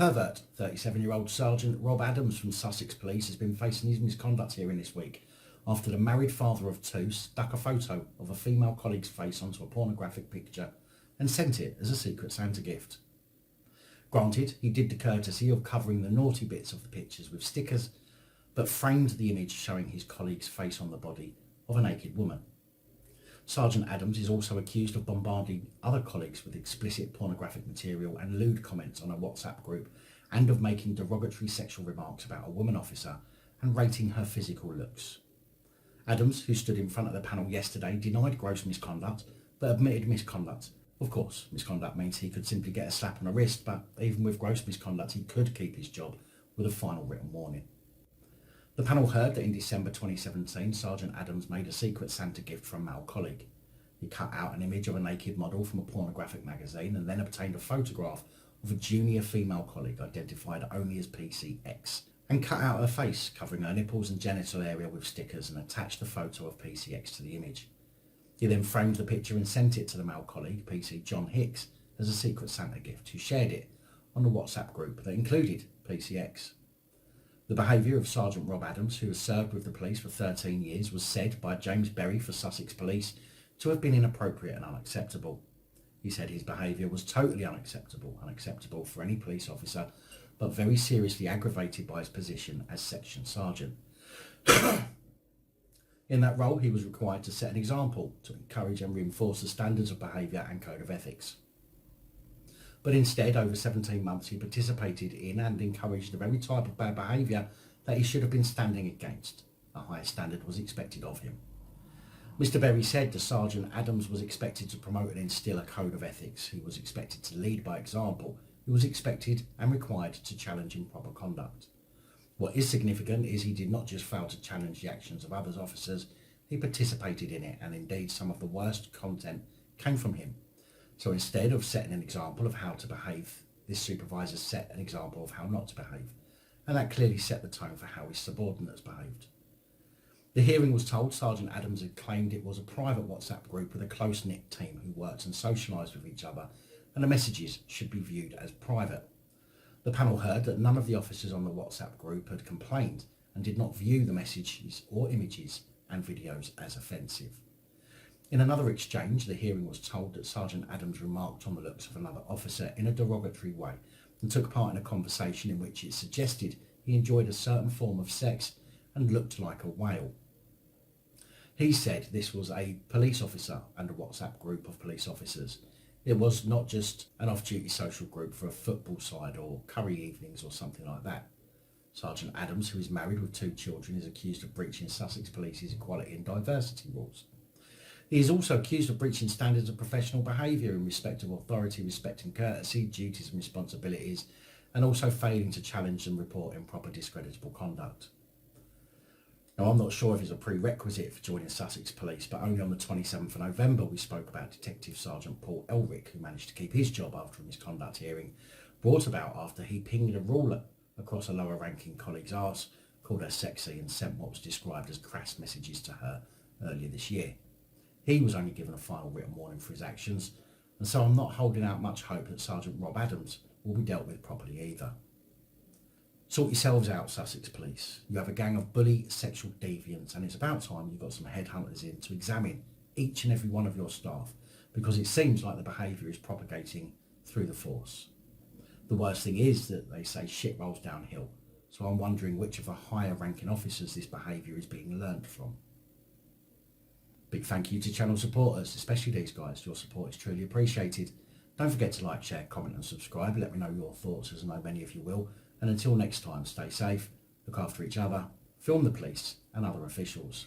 Pervert, 37-year-old Sergeant Rob Adams from Sussex Police has been facing his misconduct hearing this week after the married father of two stuck a photo of a female colleague's face onto a pornographic picture and sent it as a Secret Santa gift. Granted, he did the courtesy of covering the naughty bits of the pictures with stickers, but framed the image showing his colleague's face on the body of a naked woman. Sergeant Adams is also accused of bombarding other colleagues with explicit pornographic material and lewd comments on a WhatsApp group, and of making derogatory sexual remarks about a woman officer and rating her physical looks. Adams, who stood in front of the panel yesterday, denied gross misconduct, but admitted misconduct. Of course, misconduct means he could simply get a slap on the wrist, but even with gross misconduct, he could keep his job with a final written warning. The panel heard that in December 2017, Sergeant Adams made a Secret Santa gift for a male colleague. He cut out an image of a naked model from a pornographic magazine and then obtained a photograph of a junior female colleague identified only as PCX, and cut out her face, covering her nipples and genital area with stickers, and attached a photo of PCX to the image. He then framed the picture and sent it to the male colleague, PC John Hicks, as a Secret Santa gift, who shared it on the WhatsApp group that included PCX. The behaviour of Sergeant Rob Adams, who has served with the police for 13 years, was said by James Berry for Sussex Police to have been inappropriate and unacceptable. He said his behaviour was totally unacceptable for any police officer, but very seriously aggravated by his position as Section Sergeant. In that role, he was required to set an example to encourage and reinforce the standards of behaviour and code of ethics. But instead, over 17 months, he participated in and encouraged the very type of bad behaviour that he should have been standing against. A higher standard was expected of him. Mr. Berry said that Sergeant Adams was expected to promote and instill a code of ethics. He was expected to lead by example. He was expected and required to challenge improper conduct. What is significant is he did not just fail to challenge the actions of other officers, he participated in it, and indeed some of the worst content came from him. So instead of setting an example of how to behave, this supervisor set an example of how not to behave, and that clearly set the tone for how his subordinates behaved. The hearing was told Sergeant Adams had claimed it was a private WhatsApp group with a close-knit team who worked and socialised with each other, and the messages should be viewed as private. The panel heard that none of the officers on the WhatsApp group had complained and did not view the messages or images and videos as offensive. In another exchange, the hearing was told that Sergeant Adams remarked on the looks of another officer in a derogatory way and took part in a conversation in which it suggested he enjoyed a certain form of sex and looked like a whale. He said this was a police officer and a WhatsApp group of police officers. It was not just an off-duty social group for a football side or curry evenings or something like that. Sergeant Adams, who is married with 2 children, is accused of breaching Sussex Police's equality and diversity rules. He is also accused of breaching standards of professional behaviour in respect of authority, respect and courtesy, duties and responsibilities, and also failing to challenge and report improper discreditable conduct. Now, I'm not sure if it's a prerequisite for joining Sussex Police, but only on the 27th of November we spoke about Detective Sergeant Paul Elric, who managed to keep his job after a misconduct hearing brought about after he pinged a ruler across a lower ranking colleague's arse, called her sexy and sent what was described as crass messages to her earlier this year. He was only given a final written warning for his actions, and so I'm not holding out much hope that Sergeant Rob Adams will be dealt with properly either. Sort yourselves out, Sussex Police. You have a gang of bully sexual deviants, and it's about time you got some headhunters in to examine each and every one of your staff, because it seems like the behaviour is propagating through the force. The worst thing is that they say shit rolls downhill, so I'm wondering which of the higher ranking officers this behaviour is being learnt from. Big thank you to channel supporters, especially these guys. Your support is truly appreciated. Don't forget to like, share, comment and subscribe. Let me know your thoughts, as I know many of you will. And until next time, stay safe, look after each other, film the police and other officials.